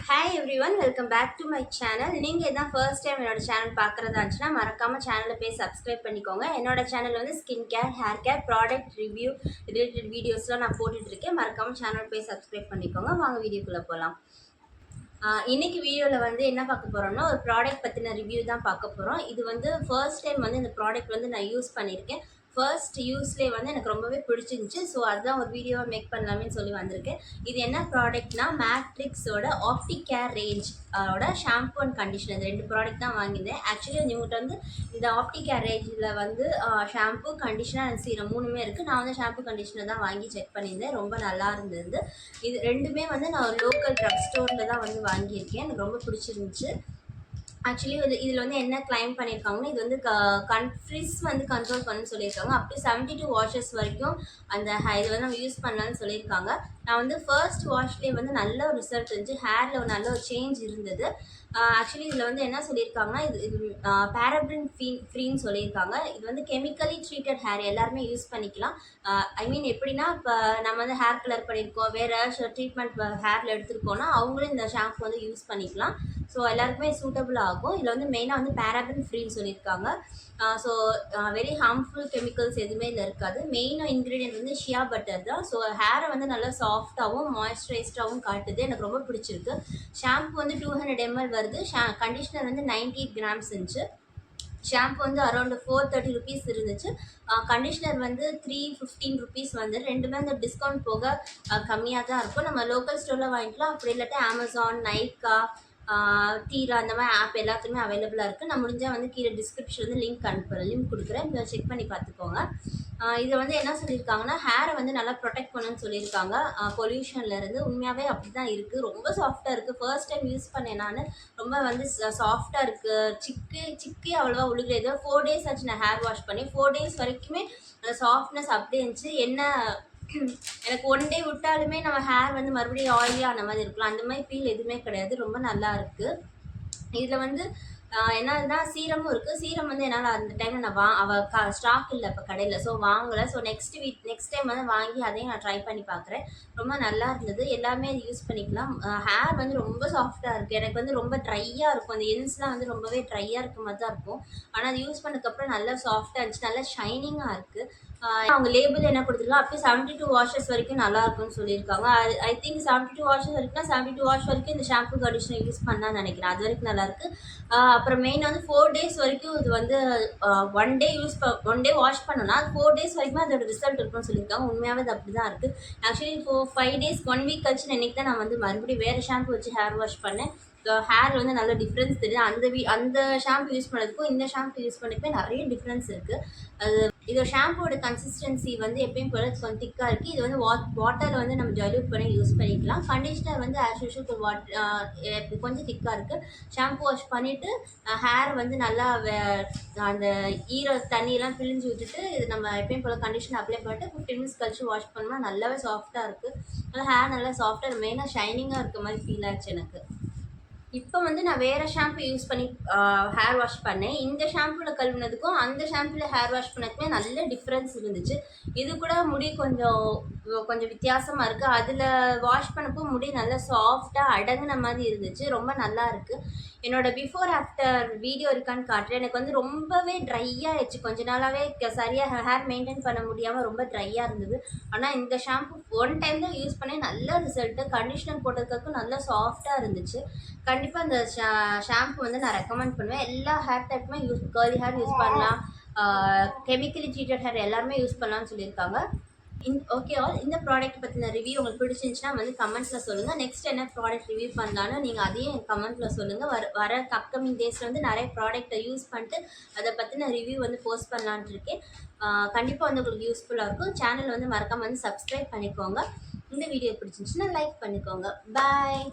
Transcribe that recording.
Hi everyone, welcome back to my channel. நீங்கள் இதான் first time என்னோட channel பார்க்குறதா இருந்துச்சுன்னா மறக்காமல் சேனலை போய் சப்ஸ்கிரைப் பண்ணிக்கோங்க. என்னோட சேனல் வந்து skin care, hair care, product review related வீடியோஸ்லாம் நான் போட்டுட்ருக்கேன். மறக்காமல் சேனல் போய் சப்ஸ்கிரைப் பண்ணிக்கோங்க. வாங்க வீடியோக்குள்ளே போகலாம். இன்னைக்கு வீடியோவில் வந்து என்ன பார்க்க போகிறோம்னா, ஒரு ப்ராடக்ட் பற்றின ரிவ்யூ தான் பார்க்க போகிறோம். இது வந்து ஃபர்ஸ்ட் டைம் வந்து இந்த ப்ராடக்ட் வந்து நான் யூஸ் பண்ணியிருக்கேன். ஃபர்ஸ்ட் யூஸ்லேயே வந்து எனக்கு ரொம்பவே பிடிச்சிருந்துச்சி. ஸோ அதுதான் ஒரு வீடியோவை மேக் பண்ணலாமேன்னு சொல்லி வந்திருக்கேன். இது என்ன ப்ராடக்ட்னா, மேட்ரிக்ஸோட ஆப்டிகேர் ரேஞ்ச் ஓட ஷாம்பு அண்ட் கண்டிஷனர், ரெண்டு ப்ராடக்ட் தான் வாங்கியிருந்தேன். ஆக்சுவலி இவங்ககிட்ட வந்து இந்த ஆப்டிகேர் ரேஞ்சில் வந்து ஷாம்பு, கண்டிஷனர் அண்ட் சீரம் மூணுமே இருக்குது. நான் வந்து ஷாம்பு கண்டிஷனர் தான் வாங்கி செக் பண்ணியிருந்தேன். ரொம்ப நல்லா இருந்தது. இது ரெண்டுமே வந்து நான் ஒரு லோக்கல் ட்ரக் ஸ்டோரில் தான் வந்து வாங்கியிருக்கேன். எனக்கு ரொம்ப பிடிச்சிருந்துச்சு. ஆக்சுவலி வந்து இதில் வந்து என்ன கிளைம் பண்ணியிருக்காங்கன்னா, இது வந்து ஃப்ரிஸ் வந்து கண்ட்ரோல் பண்ணுன்னு சொல்லியிருக்காங்க. அப்படி 72 வாஷஸ் வரைக்கும் அந்த இது வந்து நம்ம யூஸ் பண்ணலான்னு சொல்லியிருக்காங்க. நான் வந்து ஃபர்ஸ்ட் வாஷ்லேயே வந்து நல்ல ஒரு ரிசல்ட் இருந்துச்சு. ஹேரில் ஒரு நல்ல ஒரு சேஞ்ச் இருந்தது. ஆக்சுவலி இதில் வந்து என்ன சொல்லியிருக்காங்கன்னா, இது பேராபின் ஃப்ரீன்னு சொல்லியிருக்காங்க. இது வந்து கெமிக்கலி ட்ரீட்டட் ஹேர் எல்லாருமே யூஸ் பண்ணிக்கலாம். ஐ மீன் எப்படின்னா, இப்போ நம்ம வந்து ஹேர் கலர் பண்ணியிருக்கோம், வேறு ஏதாச்சும் ட்ரீட்மெண்ட் ஹேரில் எடுத்துருக்கோன்னா அவங்களும் இந்த ஷாம்பு வந்து யூஸ் பண்ணிக்கலாம். ஸோ எல்லாருக்குமே சூட்டபிள் ஆகும். இதில் வந்து மெயினாக வந்து பேராபின் ஃப்ரீன்னு சொல்லியிருக்காங்க. ஸோ வெரி ஹார்ம்ஃபுல் கெமிக்கல்ஸ் எதுவுமே இதில் இருக்காது. மெயின் இன்க்ரீடியன்ட் வந்து ஷியா பட்டர் தான். ஸோ ஹேரை வந்து நல்லா சாஃப்டாகவும் மாய்ஸ்சரைஸ்டாகவும் காட்டுது. எனக்கு ரொம்ப பிடிச்சிருக்கு. ஷாம்பு வந்து 200 ml வருது. கண்டிஷனர் வந்து 98 கிராம்ஸ் இருந்துச்சு. ஷாம்பு வந்து அரௌண்ட் 430 ருபீஸ் இருந்துச்சு. கண்டிஷனர் வந்து 315 ருபீஸ் வந்து ரெண்டுமே அந்த டிஸ்கவுண்ட் போக கம்மியாக தான் இருக்கும். நம்ம லோக்கல் ஸ்டோரில் வாங்கிக்கலாம். அப்படி இல்லாட்டி அமேசான், நைக்கா, தீரா அந்த மாதிரி ஆப் எல்லாத்துலேயுமே அவைலபிளாக இருக்குது. நான் முடிஞ்சால் வந்து கீழே டிஸ்கிரிப்ஷன் வந்து லிங்க் கொடுக்குறேன். இதை செக் பண்ணி பார்த்துக்கோங்க. இதை வந்து என்ன சொல்லியிருக்காங்கன்னா, ஹேரை வந்து நல்லா ப்ரொடெக்ட் பண்ணுன்னு சொல்லியிருக்காங்க பொல்யூஷன்லேருந்து. உண்மையாகவே அப்படி தான் இருக்குது. ரொம்ப சாஃப்டாக இருக்குது. ஃபர்ஸ்ட் டைம் யூஸ் பண்ணேன் நான். ரொம்ப வந்து சாஃப்டாக இருக்குது. சிக்கே அவ்வளோவா உழுகல. ஏதோ 4 டேஸ் ஆச்சு நான் ஹேர் வாஷ் பண்ணி. 4 டேஸ் வரைக்குமே அந்த சாஃப்ட்னஸ் அப்படியே இருந்துச்சு. என்ன எனக்கு 1 டே விட்டாலுமே நம்ம ஹேர் வந்து மறுபடியும் ஆயிலியாக ஆன மாதிரி இருக்கலாம். அந்த மாதிரி ஃபீல் எதுவுமே கிடையாது. ரொம்ப நல்லா இருக்குது. இதில் வந்து என்னன்னா சீரமும் இருக்குது. சீரம் வந்து என்னால் அந்த டைமில் நான் ஸ்டாக் இல்லை இப்போ கடையில். ஸோ வாங்கலை. ஸோ நெக்ஸ்ட் டைம் வந்து வாங்கி அதையும் நான் ட்ரை பண்ணி பார்க்குறேன். ரொம்ப நல்லா இருந்தது. எல்லாமே அது யூஸ் பண்ணிக்கலாம். ஹேர் வந்து ரொம்ப சாஃப்டாக இருக்குது. எனக்கு வந்து ரொம்ப ட்ரையாக இருக்கும். அந்த எண்ட்ஸ்லாம் வந்து ரொம்பவே ட்ரையாக இருக்க மாதிரி தான் இருக்கும். ஆனால் அது யூஸ் பண்ணதுக்கப்புறம் நல்லா சாஃப்டாக இருந்துச்சு. நல்லா ஷைனிங்காக இருக்குது. அவங்க லேபிள் என்ன கொடுத்துருக்காங்க, அப்படியே 72 வாஷஸ் வரைக்கும் நல்லா இருக்கும்னு சொல்லியிருக்காங்க. ஐ திங்க் 72 வாஷஸ் வரைக்கும் 72 வாஷ் வரைக்கும் இந்த ஷாம்பு கண்டிஷனர் யூஸ் பண்ணான்னு நினைக்கிறேன். அது வரைக்கும் நல்லாயிருக்கு. அப்புறம் மெயின் வந்து 4 டேஸ் வரைக்கும் இது வந்து 1 டே வாஷ் பண்ணோன்னா 4 டேஸ் வரைக்கும் அதோட ரிசல்ட் இருக்குன்னு சொல்லியிருக்காங்க. உண்மையாகவே அது அப்படி தான் இருக்குது. ஆக்சுவலி 5 டேஸ் 1 வீக் கழிச்சு இன்றைக்கி தான் நான் வந்து மறுபடியும் வேறு ஷாம்பு வச்சு ஹேர் வாஷ் பண்ணேன். ஹேர் வந்து நல்ல டிஃப்ரென்ஸ் தெரியுது. அந்த ஷாம்பு யூஸ் பண்ணதுக்கும் இந்த ஷாம்பு யூஸ் பண்ணிக்கவே நிறைய டிஃப்ரென்ஸ் இருக்குது. அது இதோட ஷாம்போட கன்சிஸ்டன்சி வந்து எப்பயும் போல கொஞ்சம் திக்காக இருக்குது. இது வந்து வாட்டரில் வந்து நம்ம ஜல்யூட் பண்ணி யூஸ் பண்ணிக்கலாம். கண்டிஷ்னர் வந்து ஆஸ் யூஷுவல் கொஞ்சம் திக்காக இருக்குது. ஷாம்பு வாஷ் பண்ணிவிட்டு ஹேர் வந்து நல்லா அந்த தண்ணியெல்லாம் பிழிஞ்சு விட்டுட்டு இது நம்ம எப்பயும் போல் கண்டிஷனர் அப்ளை பண்ணிட்டு 15 மினிட்ஸ் கழிச்சு வாஷ் பண்ணோம்னா நல்லாவே சாஃப்டாக இருக்குது. நல்லா ஹேர் நல்லா சாஃப்டாக மெயினாக ஷைனிங்காக இருக்க மாதிரி ஃபீல் ஆச்சு எனக்கு. இப்போ வந்து நான் வேறு ஷாம்பு யூஸ் பண்ணி ஹேர் வாஷ் பண்ணேன். இந்த ஷாம்புவில் கழுவுனதுக்கும் அந்த ஷாம்புவில் ஹேர் வாஷ் பண்ணதுக்குமே நல்ல டிஃப்ரென்ஸ் இருந்துச்சு. இது கூட முடி கொஞ்சம் வித்தியாசமாக இருக்குது. அதில் வாஷ் பண்ணப்போ முடி நல்லா சாஃப்டாக அடங்கின மாதிரி இருந்துச்சு. ரொம்ப நல்லா இருக்குது. என்னோடய பிஃபோர் ஆஃப்டர் வீடியோ இருக்கான்னு காட்டுறேன். எனக்கு வந்து ரொம்பவே ட்ரையாக ஆயிடுச்சு. கொஞ்ச நாளாகவே சரியாக ஹேர் மெயின்டைன் பண்ண முடியாமல் ரொம்ப ட்ரையாக இருந்தது. ஆனால் இந்த ஷாம்பு 1 டைம் தான் யூஸ் பண்ணேன். நல்ல ரிசல்ட்டு. கண்டிஷனர் போட்டதுக்கும் நல்லா சாஃப்டாக இருந்துச்சு. கண்டிப்பாக இந்த ஷாம்பு வந்து நான் ரெக்கமெண்ட் பண்ணுவேன். எல்லா ஹேர் டைப்புமே கர்லி ஹேர் யூஸ் பண்ணலாம், கெமிக்கலி ட்ரீட்டட் ஹேர் எல்லாருமே யூஸ் பண்ணலாம்னு சொல்லியிருக்காங்க. ஓகே ஆல், இந்த ப்ராடக்ட் பற்றின ரிவ்யூ உங்களுக்கு பிடிச்சிருந்துச்சுன்னா வந்து கமெண்ட்ஸில் சொல்லுங்கள். நெக்ஸ்ட் என்ன ப்ராடக்ட் ரிவ்யூ பண்ணலான்னு நீங்கள் அதையும் கமெண்ட்டில் சொல்லுங்கள். வர அப்கமிங் டேஸில் வந்து நிறைய ப்ராடக்ட்டை யூஸ் பண்ணிட்டு அதை பற்றின ரிவ்யூ வந்து போஸ்ட் பண்ணலான்ட்டு இருக்கேன். கண்டிப்பாக வந்து உங்களுக்கு யூஸ்ஃபுல்லாக இருக்கும். சேனல் வந்து மறக்காமல் வந்து சப்ஸ்கிரைப் பண்ணிக்கோங்க. இந்த வீடியோ பிடிச்சிருந்துச்சுன்னா லைக் பண்ணிக்கோங்க. பாய்.